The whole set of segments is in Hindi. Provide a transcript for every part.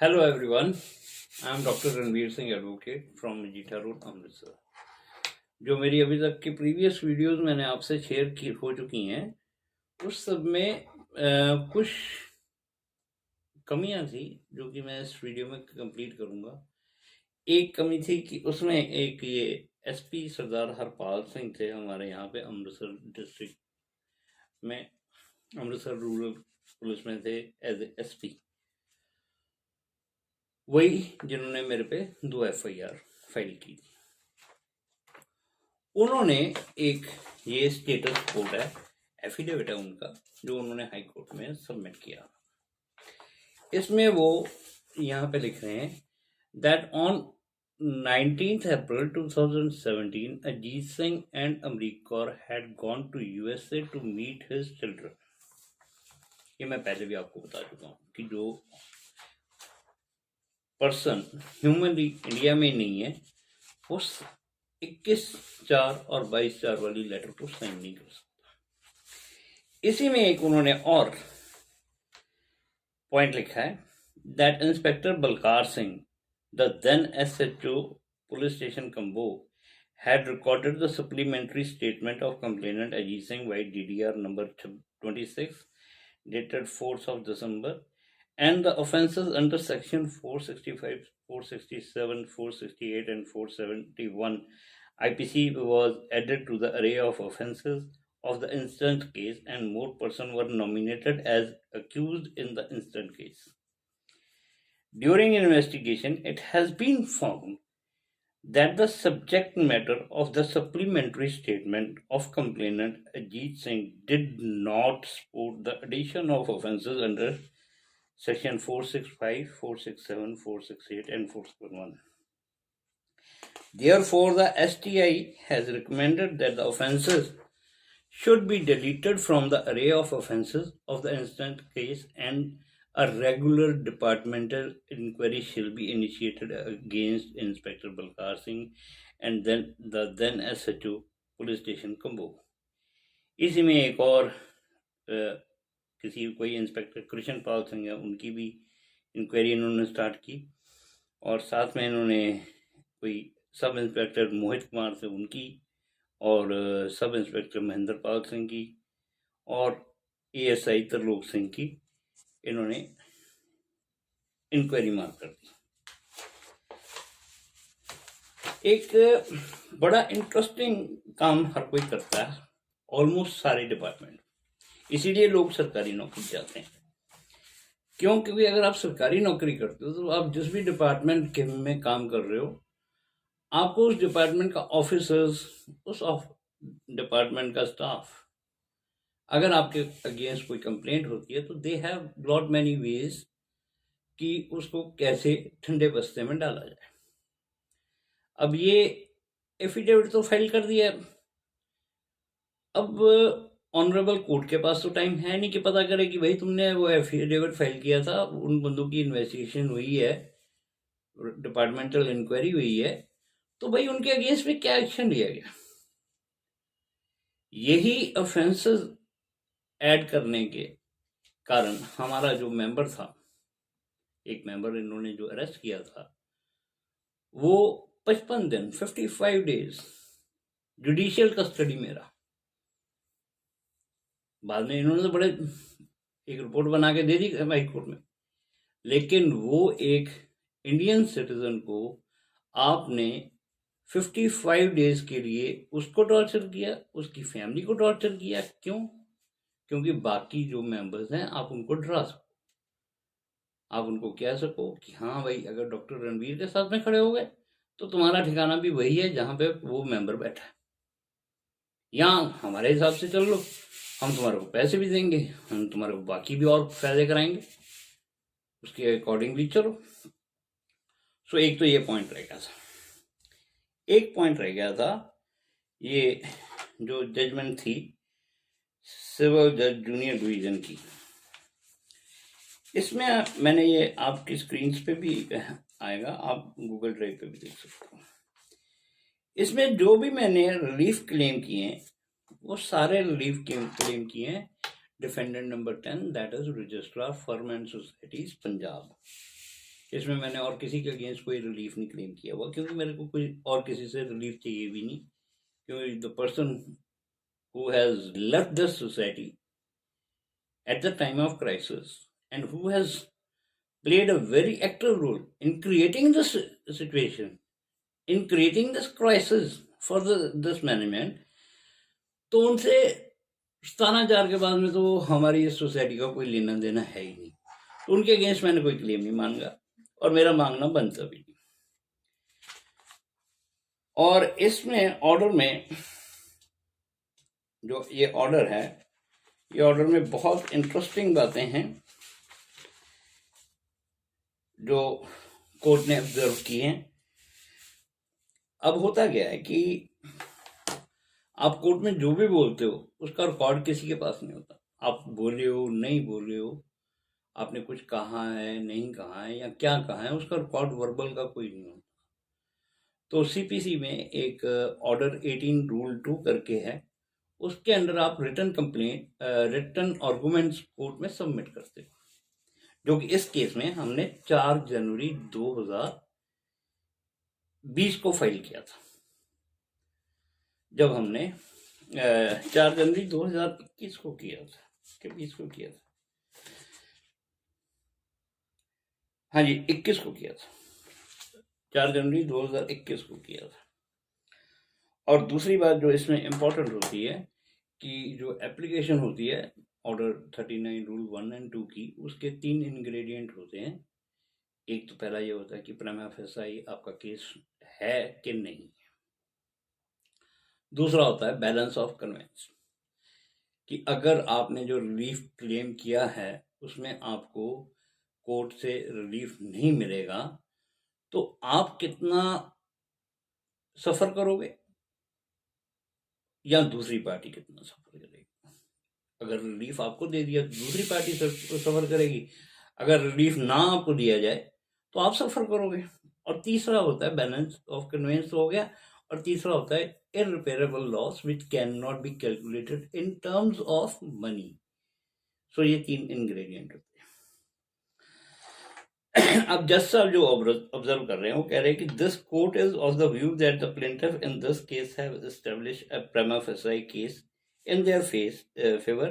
Hello everyone, I am Dr. Ranveer Singh, advocate from Mejita Road, Amritsar. जो मेरी अभी तक की प्रीवियस वीडियोस मैंने आपसे शेयर की हो चुकी हैं, उस सब में कुछ कमियां थी जो कि मैं इस वीडियो में कंप्लीट करूंगा। एक कमी थी कि उसमें एक ये एसपी सरदार हरपाल सिंह थे हमारे यहाँ पे अमृतसर डिस्ट्रिक्ट में, अमृतसर रूरल पुलिस में थे एज ए एसपी। वही जिन्होंने मेरे पे 2 एफआईआर फाइल की थी। उन्होंने एक ये स्टेटस कोड है, एफिडेविट है उनका, जो उन्होंने हाई कोर्ट में सबमिट किया। इसमें वो यहाँ पे लिख रहे हैं that on 19th April 2017 Ajit Singh and Amrik Kaur had gone to USA to meet his children. ये मैं पहले भी आपको बता चुका हूँ कि जो पर्सन ह्यूमनली इंडिया में नहीं है, उस 21/4 और 22/4 वाली लेटर को साइन नहीं कर सकता। इसी में एक उन्होंने और पॉइंट लिखा है that inspector Balkar Singh, the then SHO police station Kambo, had recorded the supplementary statement of complainant Ajit Singh by DDR number 26 dated 4th of December, and the offences under section 465, 467, 468 and 471 IPC was added to the array of offences of the instant case, and more persons were nominated as accused in the instant case. During investigation, it has been found that the subject matter of the supplementary statement of complainant Ajit Singh did not support the addition of offences under section 465, 467, 468 and 471. Therefore, the STI has recommended that the offences should be deleted from the array of offences of the instant case, and a regular departmental inquiry shall be initiated against Inspector Balkar Singh and then the then SHO police station combo. इसी में एक और किसी कोई इंस्पेक्टर कृष्ण पाल सिंह है, उनकी भी इंक्वायरी इन्होंने स्टार्ट की, और साथ में इन्होंने कोई सब इंस्पेक्टर मोहित कुमार से उनकी, और सब इंस्पेक्टर महेंद्र पाल सिंह की, और एएसआई तरलोक सिंह की इन्होंने इंक्वायरी मार्क कर दी। एक बड़ा इंटरेस्टिंग काम हर कोई करता है, ऑलमोस्ट सारे डिपार्टमेंट, इसीलिए लोग सरकारी नौकरी जाते हैं। क्यों? क्योंकि अगर आप सरकारी नौकरी करते हो तो आप जिस भी डिपार्टमेंट के में काम कर रहे हो, आपको उस डिपार्टमेंट का ऑफिसर्स, उस डिपार्टमेंट का स्टाफ, अगर आपके अगेंस्ट कोई कंप्लेंट होती है तो they have lot many ways कि उसको कैसे ठंडे बस्ते में डाला जाए। अब ये एफिडेविट तो फाइल कर दिया, अब ऑनरेबल कोर्ट के पास तो टाइम है नहीं कि पता करे कि भाई तुमने वो एफिडेविट फाइल किया था, उन बंदों की इन्वेस्टिगेशन हुई है, डिपार्टमेंटल इंक्वायरी हुई है, तो भाई उनके अगेंस्ट में क्या एक्शन लिया गया। यही ऑफेंसेस ऐड करने के कारण हमारा जो मेंबर था, एक मेंबर इन्होंने जो अरेस्ट किया था, वो 55 दिन 55 डेज जुडिशियल कस्टडी में रहा। बाद में इन्होंने तो बड़े एक रिपोर्ट बना के दे दी हाई कोर्ट में, लेकिन वो एक इंडियन सिटीजन को आपने 55 डेज के लिए उसको टॉर्चर किया, उसकी फैमिली को टॉर्चर किया। क्यों? क्योंकि बाकी जो मेंबर्स हैं आप उनको डरा सको, आप उनको कह सको कि हाँ भाई, अगर डॉक्टर रणवीर के साथ में खड़े हो गए तो तुम्हारा ठिकाना भी वही है जहां पे वो मेंबर बैठा है, या हमारे हिसाब से चल लो, हम तुम्हारे को पैसे भी देंगे, हम तुम्हारे को बाकी भी और फायदे कराएंगे, उसके अकॉर्डिंगली चलो। सो एक तो ये पॉइंट रह गया था। एक पॉइंट रह गया था, ये जो जजमेंट थी सिविल जज जूनियर डिवीजन की, इसमें मैंने ये आपकी स्क्रीन पे भी आएगा, आप गूगल ड्राइव पे भी देख सकते हो। इसमें जो भी मैंने रिलीफ क्लेम किए हैं वो सारे रिलीफ क्लेम किए हैं defendant number 10, that is registrar firm and societies Punjab. इसमें मैंने और किसी के अगेंस्ट कोई रिलीफ नहीं क्लेम किया हुआ, क्योंकि मेरे को कोई और किसी से रिलीफ चाहिए भी नहीं, क्योंकि the person who has left this society at the time of crisis and who has played a very active role in creating this situation, in creating this crisis for this management, तो उनसे 17,000 के बाद में तो हमारी इस सोसाइटी का कोई लेना देना है ही नहीं, तो उनके अगेंस्ट मैंने कोई क्लेम नहीं मांगा और मेरा मांगना बनता भी नहीं। और इसमें ऑर्डर में जो ये ऑर्डर है, ये ऑर्डर में बहुत इंटरेस्टिंग बातें हैं जो कोर्ट ने ऑब्जर्व की हैं। अब होता क्या है कि आप कोर्ट में जो भी बोलते हो उसका रिकॉर्ड किसी के पास नहीं होता। आप बोले हो, नहीं बोले हो, आपने कुछ कहा है, नहीं कहा है, या क्या कहा है, उसका रिकॉर्ड वर्बल का कोई नहीं होता। तो सीपीसी में एक ऑर्डर 18 रूल 2 करके है, उसके अंदर आप written complaint, written arguments court में सबमिट करते हो, जो कि इस केस में हमने 4 जनवरी 2020 को फाइल किया था। जब हमने 4 जनवरी 2021 को किया था कि 20 को किया था, हाँ जी 21 को किया था, 4 जनवरी 2021 को किया था। और दूसरी बात जो इसमें इम्पोर्टेंट होती है कि जो एप्लीकेशन होती है ऑर्डर 39 रूल 1 एंड 2 की, उसके 3 इंग्रेडिएंट होते हैं। एक तो पहला ये होता है कि प्रिमा फेसाई आपका केस है कि नहीं। दूसरा होता है बैलेंस ऑफ कन्वेंस, कि अगर आपने जो रिलीफ क्लेम किया है उसमें आपको कोर्ट से रिलीफ नहीं मिलेगा तो आप कितना सफर करोगे या दूसरी पार्टी कितना सफर करेगी। अगर रिलीफ आपको दे दिया तो दूसरी पार्टी सफर करेगी, अगर रिलीफ ना आपको दिया जाए तो आप सफर करोगे। और तीसरा होता है बैलेंस ऑफ कन्वेंस हो गया, और तीसरा होता है irreparable loss which can not be calculated in terms of money. So ये 3 इंग्रेडिएंट होते हैं। अब जज साहब जो ऑब्जर्व कर रहे हैं वो कह रहे हैं कि this court is of the view that the plaintiff in this case have established a प्रिमा facie case in their favor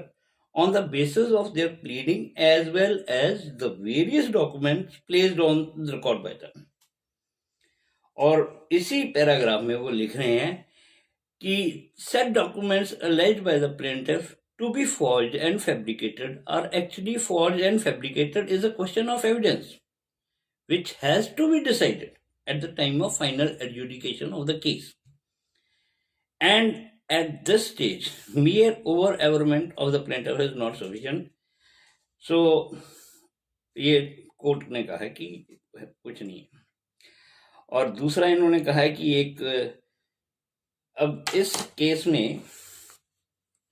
on the basis of their pleading as well as the various documents placed on the record by them। और इसी पैराग्राफ में वो लिख रहे हैं कि said documents alleged by the plaintiff to be forged and fabricated are actually forged and fabricated is a question of evidence which has to be decided at the time of final adjudication of the case, and at this stage mere over-averment of the plaintiff is not sufficient। So ये कोर्ट ने कहा कि कुछ नहीं है। और दूसरा इन्होंने कहा है कि एक अब इस केस में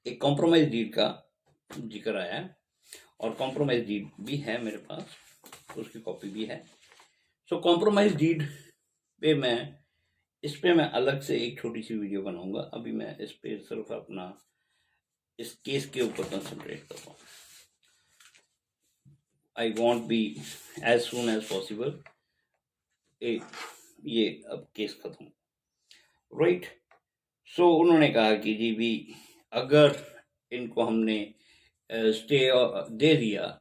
एक कॉम्प्रोमाइज डीड का जिक्र आया है, और कॉम्प्रोमाइज डीड भी है मेरे पास, उसकी कॉपी भी है। सो कॉम्प्रोमाइज डीड पे इस पे मैं अलग से एक छोटी सी वीडियो बनाऊंगा। अभी मैं इस पे सिर्फ अपना इस केस के ऊपर कंसंट्रेट कर रहा हूँ। I want be as soon as possible ये अब केस खत्म, राइट। सो उन्होंने कहा कि जी भी अगर इनको हमने स्टे दे दिया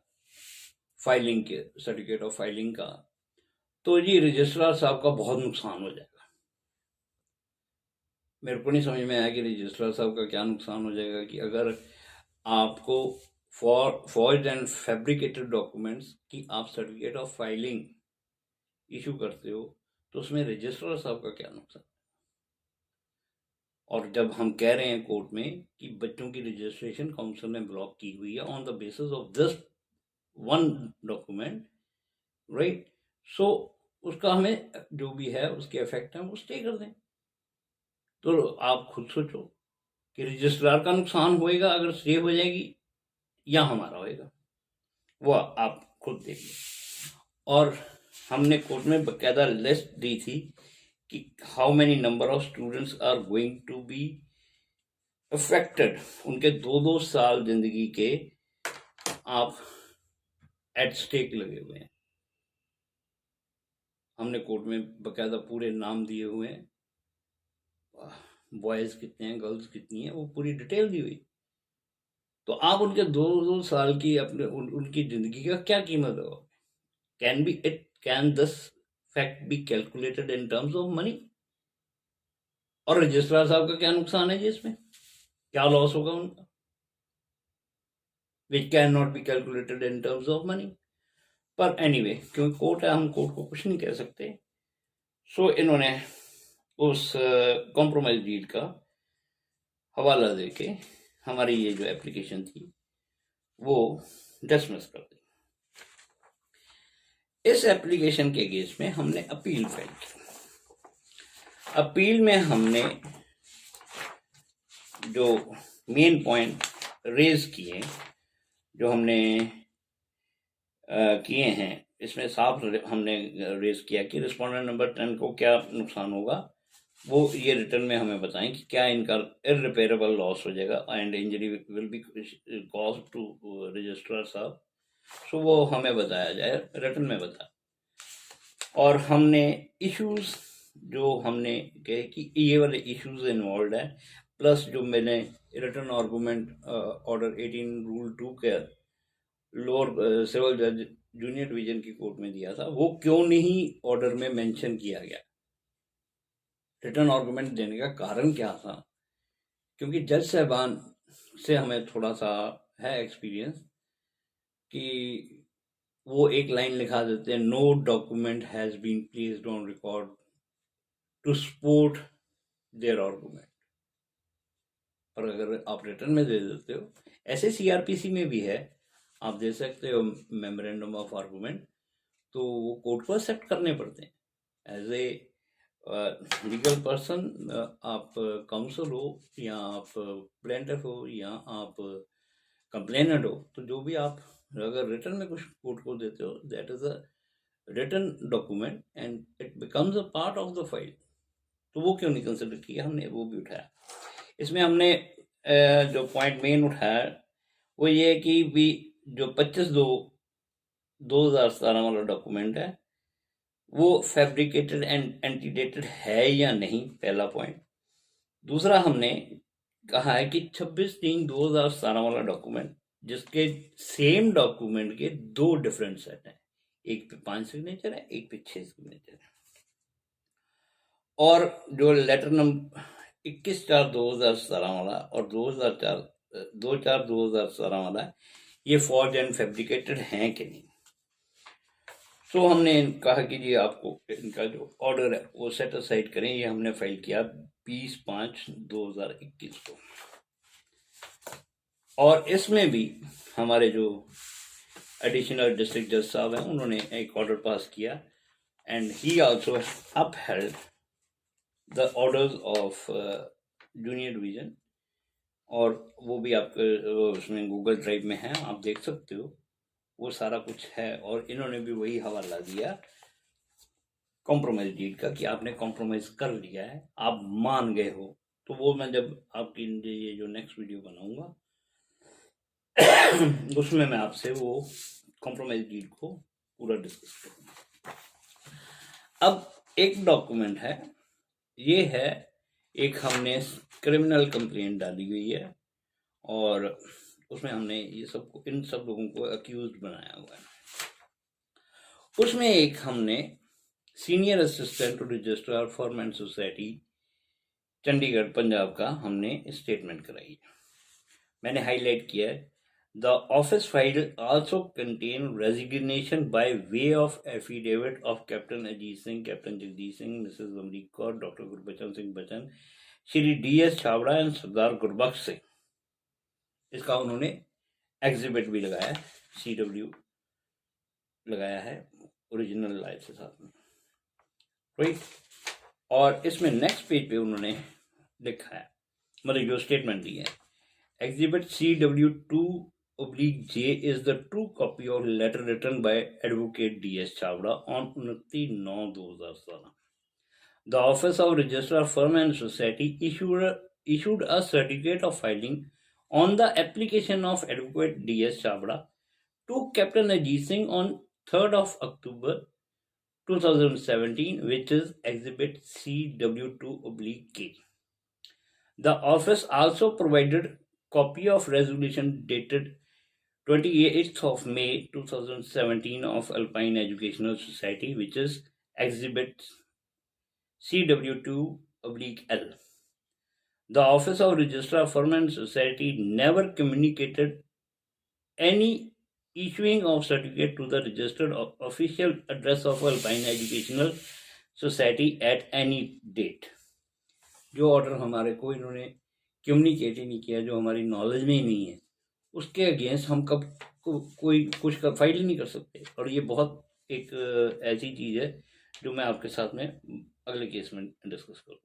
फाइलिंग के सर्टिफिकेट ऑफ फाइलिंग का, तो जी रजिस्ट्रार साहब का बहुत नुकसान हो जाएगा। मेरे को नहीं समझ में आया कि रजिस्ट्रार साहब का क्या नुकसान हो जाएगा, कि अगर आपको फॉर्ज्ड एंड फैब्रिकेटेड डॉक्यूमेंट्स की आप सर्टिफिकेट ऑफ फाइलिंग इशू करते हो तो उसमें रजिस्ट्रार साहब का क्या नुकसान। और जब हम कह रहे हैं कोर्ट में कि बच्चों की रजिस्ट्रेशन काउंसिल ने ब्लॉक की हुई है on the basis of this one document, right, so उसका हमें जो भी है उसके इफेक्ट है वो स्टे कर दें। तो आप खुद सोचो कि रजिस्ट्रार का नुकसान होएगा अगर स्टे हो जाएगी या हमारा होएगा, वो आप खुद देखिए। और हमने कोर्ट में बकायदा लिस्ट दी थी कि how many number of students are going to be affected, उनके 2-2 साल जिंदगी के आप एट स्टेक लगे हुए हैं। हमने कोर्ट में बकायदा पूरे नाम दिए हुए हैं, बॉयज कितने हैं, गर्ल्स कितनी हैं, वो पूरी डिटेल दी हुई। तो आप उनके 2 2 साल की अपने उनकी जिंदगी का क्या कीमत हो? Can this fact B calculated in terms of money? और रजिस्ट्रार साहब का क्या नुकसान है जी इसमें? क्या लॉस होगा उनका? Which can not be calculated in terms of money. पर एनीवे, क्योंकि कोर्ट है, हम कोर्ट को कुछ नहीं कह सकते। सो इन्होंने उस कॉम्प्रोमाइज डीड का हवाला देके हमारी ये जो एप्लीकेशन थी वो डिसमिस कर दी। इस एप्लीकेशन के केस में हमने अपील फाइल की। अपील में हमने जो मेन पॉइंट रेज किए, जो हमने किए हैं, इसमें साफ हमने रेज किया कि रिस्पोंडेंट नंबर 10 को क्या नुकसान होगा, वो ये रिटर्न में हमें बताएं कि क्या इनका इररिपेयरेबल लॉस हो जाएगा and injury will be cause to registrar साहब। सो वो हमें बताया जाए, रिटर्न में बताया। और हमने इश्यूज जो हमने कहे कि ये वाले इश्यूज इन्वॉल्व है, प्लस जो मैंने रिटर्न आर्गूमेंट ऑर्डर 18 रूल 2 के लोअर सिविल जज जूनियर डिवीजन की कोर्ट में दिया था, वो क्यों नहीं ऑर्डर में मेंशन किया गया? रिटर्न आर्गूमेंट देने का कारण क्या था? क्योंकि जज साहबान से हमें थोड़ा सा है एक्सपीरियंस कि वो एक लाइन लिखा देते हैं, no document has been placed on record to support their argument. और अगर आप रिटर्न में दे देते हो, ऐसे सीआरपीसी में भी है, आप दे सकते हो मेमोरेंडम ऑफ आर्गूमेंट, तो वो कोर्ट को एक्सेप्ट करने पड़ते हैं। एज ए लीगल पर्सन, आप काउंसल हो या आप प्लेंटिफ हो या आप कंप्लेनेंट हो, तो जो भी आप अगर रिटर्न में कुछ कोर्ट को देते हो, that is a return document and it becomes a part of the file. तो वो क्यों नहीं कंसिडर किया, हमने वो भी उठाया। इसमें हमने जो पॉइंट मेन उठाया वो ये है कि भी जो 25/2/2017 वाला डॉक्यूमेंट है वो फैब्रिकेटेड एंड एंटीडेटेड है या नहीं, पहला पॉइंट। दूसरा हमने कहा है कि 26/3/2017 वाला डॉक्यूमेंट, जिसके सेम डॉक्यूमेंट के 2 डिफरेंट सेट हैं, एक पे 5 सिग्नेचर है, एक पे 6 सिग्नेचर है। और जो लेटर नंबर 21/4/2017 वाला और 2/4/2017 वाला है, ये फॉर्ज एंड फैब्रिकेटेड हैं कि नहीं। तो हमने कहा कि जी आपको इनका जो ऑर्डर है वो सेट असाइड करें। ये हमने फाइल किया 20/5/2021 को। और इसमें भी हमारे जो एडिशनल डिस्ट्रिक्ट जज साहब हैं, उन्होंने एक ऑर्डर पास किया and he also upheld the orders of junior division. और वो भी आपके उसमें गूगल ड्राइव में है, आप देख सकते हो, वो सारा कुछ है। और इन्होंने भी वही हवाला दिया कॉम्प्रोमाइज डीड का कि आपने कॉम्प्रोमाइज कर लिया है, आप मान गए हो। तो वो मैं जब आपकी ये जो नेक्स्ट वीडियो बनाऊंगा उसमें मैं आपसे वो कॉम्प्रोमाइज डीड को पूरा डिस्कस करूंगा। अब एक डॉक्यूमेंट है, ये है एक हमने क्रिमिनल कंप्लेंट डाली हुई है और उसमें हमने ये सबको, इन सब लोगों को अक्यूज्ड बनाया हुआ है। उसमें एक हमने senior assistant registrar form and society Chandigarh Punjab का हमने स्टेटमेंट कराई है। मैंने हाईलाइट किया है, the office file also contain resignation by way of affidavit of captain Ajit Singh, captain Jagdish Singh, Mrs Amrik Kaur, doctor Gurbachan Singh बचन, श्री DS छाबड़ा एंड सरदार गुरबख्श सिंह। इसका उन्होंने एग्जिबिट भी लगाया है, CW लगाया है ओरिजिनल लाइफ के साथ में, राइट। और इसमें नेक्स्ट पेज पे उन्होंने लिखा है, मतलब जो स्टेटमेंट दी है, exhibit CW2/J is the true copy of letter written by Advocate DS Chavda on 29/9/2017. The Office of Registrar Firm and Society issued a certificate of filing on the application of Advocate DS Chavda to Captain Ajit Singh on 3rd of October 2017, which is Exhibit CW2/K. The office also provided copy of resolution dated 28th of May 2017 of Alpine Educational Society, which is Exhibit CW2/L. The Office of Registrar Firm and Society never communicated any issuing of certificate to the registered official address of Alpine Educational Society at any date. जो ऑर्डर हमारे को इन्होंने कम्युनिकेट ही नहीं किया, जो हमारी नॉलेज में ही नहीं है, उसके अगेंस्ट हम कब कोई कुछ का फाइल ही नहीं कर सकते। और ये बहुत एक ऐसी चीज़ है जो मैं आपके साथ में अगले केस में डिस्कस करूँगा।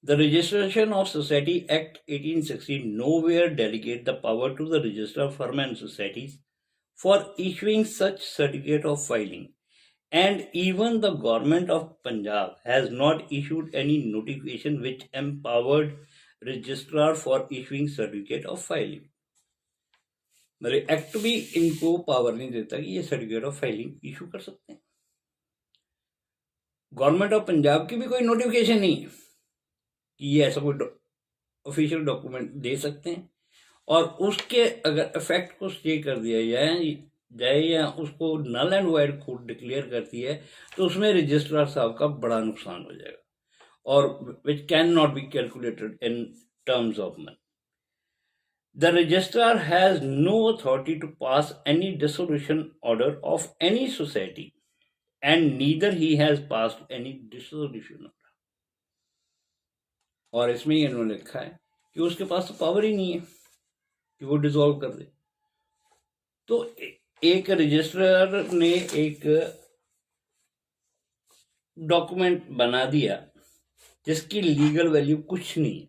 The Registration of Society Act 1860 nowhere delegate the power to the registrar firm and societies for issuing such certificate of filing, and even the government of Punjab has not issued any notification which empowered registrar for issuing certificate of filing. मेरे एक्ट भी इनको पावर नहीं देता कि ये सर्टिफिकेट ऑफ फाइलिंग इशू कर सकते हैं। गवर्नमेंट ऑफ पंजाब की भी कोई नोटिफिकेशन नहीं है कि ये ऐसा कोई ऑफिशियल डॉक्यूमेंट दे सकते हैं, और उसके अगर इफेक्ट को स्टे कर दिया जाए या उसको null and void court declare करती है तो उसमें रजिस्ट्रार साहब का बड़ा नुकसान हो जाएगा, और which can not be calculated in terms of money. The registrar has no authority to pass any dissolution order of any society, and neither he has passed any dissolution order. और इसमें इन्होंने लिखा है कि उसके पास तो पावर ही नहीं है कि वो डिसॉल्व कर दे। तो एक रजिस्ट्रार ने एक डॉक्यूमेंट बना दिया जिसकी लीगल वैल्यू कुछ नहीं है।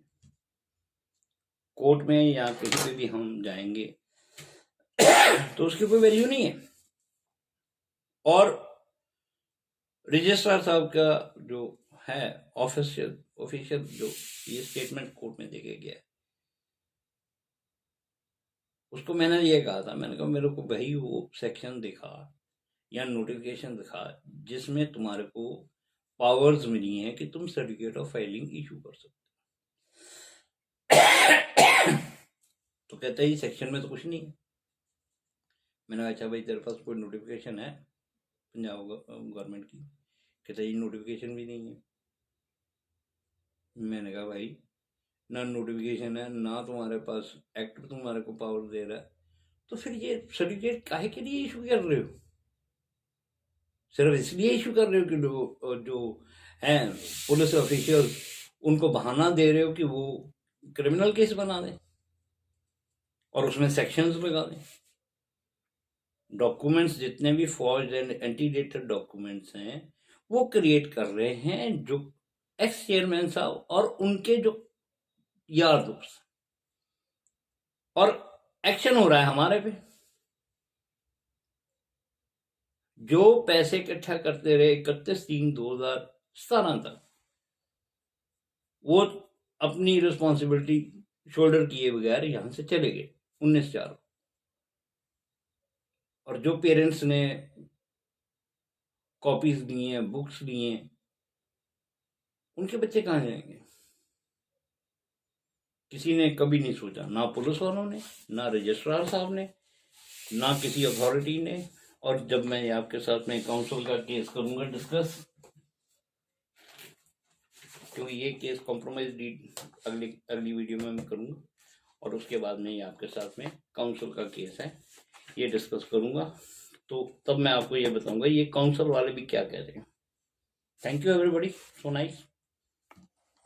कोर्ट में या कहीं पे भी हम जाएंगे तो उसकी कोई वैल्यू नहीं है, और रजिस्ट्रार साहब का जो है ऑफिशियल जो ये स्टेटमेंट कोर्ट में देके गया है, उसको मैंने ये कहा था, मैंने कहा मेरे को भाई वो सेक्शन दिखा या नोटिफिकेशन दिखा जिसमें तुम्हारे को पावर्स मिली हैं कि तुम सर्टिफिकेट ऑफ फाइलिंग इशू कर सकते। तो कहता है ये सेक्शन में तो कुछ नहीं है। मैंने कहा अच्छा भाई तेरे पास कोई नोटिफिकेशन है पंजाब गवर्नमेंट की? कहता है ये नोटिफिकेशन भी नहीं है। मैंने कहा भाई ना नोटिफिकेशन है ना तुम्हारे पास एक्ट तुम्हारे को पावर दे रहा है, तो फिर ये सर्टिफिकेट काहे के लिए इशू कर रहे हो? सिर्फ इसलिए इशू कर रहे हो कि जो हैं पुलिस ऑफिशियल उनको बहाना दे रहे हो कि वो क्रिमिनल केस बना दें और उसमें सेक्शंस लगा दें। डॉक्यूमेंट्स जितने भी फॉर्ज एंड एंटीडेटेड डॉक्यूमेंट्स हैं वो क्रिएट कर रहे हैं जो एक्स चेयरमैन साहब और उनके जो यार दोस्त, और एक्शन हो रहा है हमारे पे। जो पैसे इकट्ठा करते रहे 31/3/2017 तक, वो अपनी रिस्पॉन्सिबिलिटी शोल्डर किए बगैर यहां से चले गए 19/4। और जो पेरेंट्स ने कॉपीज लिए हैं, बुक्स लिए हैं, उनके बच्चे कहाँ जाएंगे? किसी ने कभी नहीं सोचा, ना पुलिस वालों ने, ना रजिस्ट्रार साहब ने, ना किसी अथॉरिटी ने। और जब मैं आपके साथ में काउंसिल का केस करूंगा डिस्कस, क्योंकि ये केस कॉम्प्रोमाइज डीड अगली वीडियो में मैं करूंगा, और उसके बाद में ये आपके साथ में काउंसिल का केस है ये डिस्कस करूंगा। तो तब मैं आपको ये बताऊंगा ये काउंसिल वाले भी क्या कह रहे हैं। Thank you everybody, so nice.